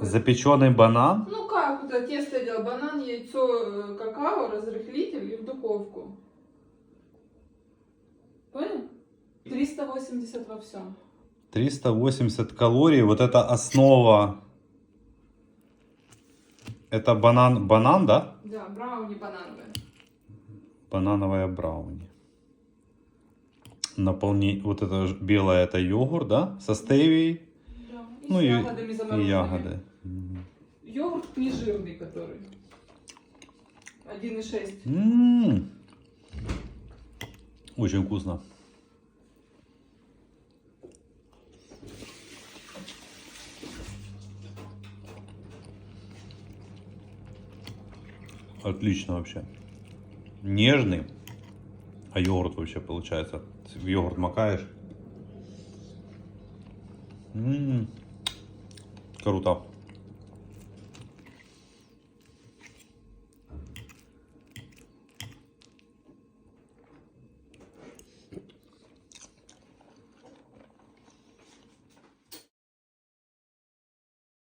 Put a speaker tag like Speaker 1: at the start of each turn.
Speaker 1: Запеченный банан?
Speaker 2: Ну как, вот тесто я делал, банан, яйцо, какао, разрыхлитель и в духовку. Понял? 380 во всем.
Speaker 1: 380 калорий. Вот это основа. Это банан, да?
Speaker 2: Да, брауни банановые.
Speaker 1: Банановая брауни. Вот это белое, это йогурт, да? Со стевией.
Speaker 2: Да. И
Speaker 1: Ну
Speaker 2: с
Speaker 1: и
Speaker 2: ягодами замороженными.
Speaker 1: ягоды.
Speaker 2: Йогурт нежирный, который. 1,6.
Speaker 1: Очень вкусно. Отлично вообще. Нежный. А йогурт вообще получается. В йогурт макаешь. Круто.